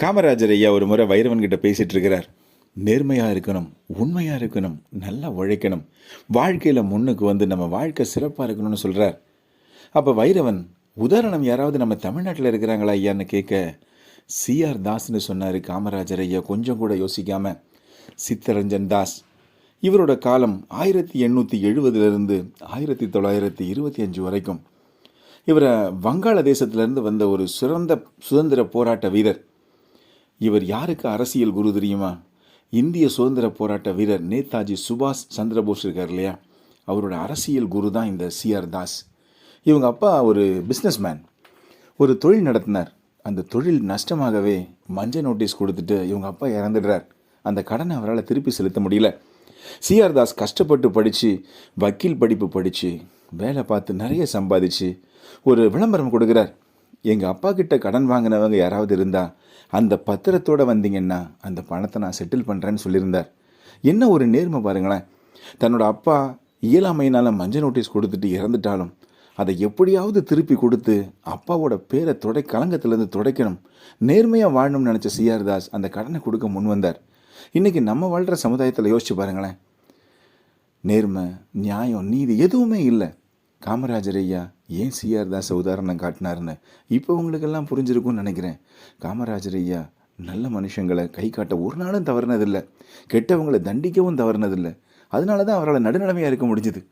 காமராஜர் ஐயா ஒரு முறை வைரவன் கிட்ட பேசிட்டு இருக்கிறார். நேர்மையாக இருக்கணும், உண்மையாக இருக்கணும், நல்லா உழைக்கணும், வாழ்க்கையில் முன்னுக்கு வந்து நம்ம வாழ்க்கை சிறப்பாக இருக்கணும்னு சொல்கிறார். அப்போ வைரவன், உதாரணம் யாராவது நம்ம தமிழ்நாட்டில் இருக்கிறாங்களா ஐயான்னு கேட்க, சிஆர் தாஸ்ன்னு சொன்னார் காமராஜர் ஐயா கொஞ்சம் கூட யோசிக்காம. சித்தரஞ்சன் தாஸ், இவரோட காலம் 1870 1925 வரைக்கும். இவரை வங்காள தேசத்திலிருந்து வந்த ஒரு சிறந்த சுதந்திர போராட்ட வீரர். இவர் யாருக்கு அரசியல் குரு தெரியுமா? இந்திய சுதந்திர போராட்ட வீரர் நேதாஜி சுபாஷ் சந்திரபோஸ் இருக்கார் இல்லையா, அவரோட அரசியல் குரு தான் இந்த சிஆர் தாஸ். இவங்க அப்பா ஒரு பிஸ்னஸ் மேன், ஒரு தொழில் நடத்தினார். அந்த தொழில் நஷ்டமாகவே மஞ்சள் நோட்டீஸ் கொடுத்துட்டு இவங்க அப்பா இறந்துடுறார். அந்த கடனை அவரால் திருப்பி செலுத்த முடியல. சிஆர் தாஸ் கஷ்டப்பட்டு படித்து, வக்கீல் படிப்பு படித்து, வேலை பார்த்து நிறைய சம்பாதிச்சு ஒரு விளம்பரம் கொடுக்குறார். எங்கள் அப்பா கிட்ட கடன் வாங்கினவங்க யாராவது இருந்தால் அந்த பத்திரத்தோடு வந்தீங்கன்னா அந்த பணத்தை நான் செட்டில் பண்ணுறேன்னு சொல்லியிருந்தார். என்ன ஒரு நேர்மை பாருங்களேன். தன்னோட அப்பா இயலாமையினால் மஞ்சள் நோட்டீஸ் கொடுத்துட்டு இறந்துட்டாலும் அதை எப்படியாவது திருப்பி கொடுத்து அப்பாவோட பேரை கலங்கத்திலேருந்து துடைக்கணும், நேர்மையாக வாழணும்னு நினச்ச சிஆர் தாஸ் அந்த கடனை கொடுக்க முன் வந்தார். இன்றைக்கி நம்ம வாழ்கிற சமுதாயத்தில் யோசிச்சு பாருங்களேன். நேர்மை, நியாயம், நீதி எதுவுமே இல்லை. காமராஜர் ஐயா ஏன் சிஆர் தாஸை உதாரணம் காட்டினாருன்னு இப்போ உங்களுக்கெல்லாம் புரிஞ்சிருக்கும்னு நினைக்கிறேன். காமராஜர் ஐயா நல்ல மனுஷங்களை கை காட்ட ஒரு நாளும் தவறுனதில்லை, கெட்டவங்களை தண்டிக்கவும் தவறுனதில்லை. அதனால தான் அவரால் நடுநிலைமையாக இருக்க முடிஞ்சுது.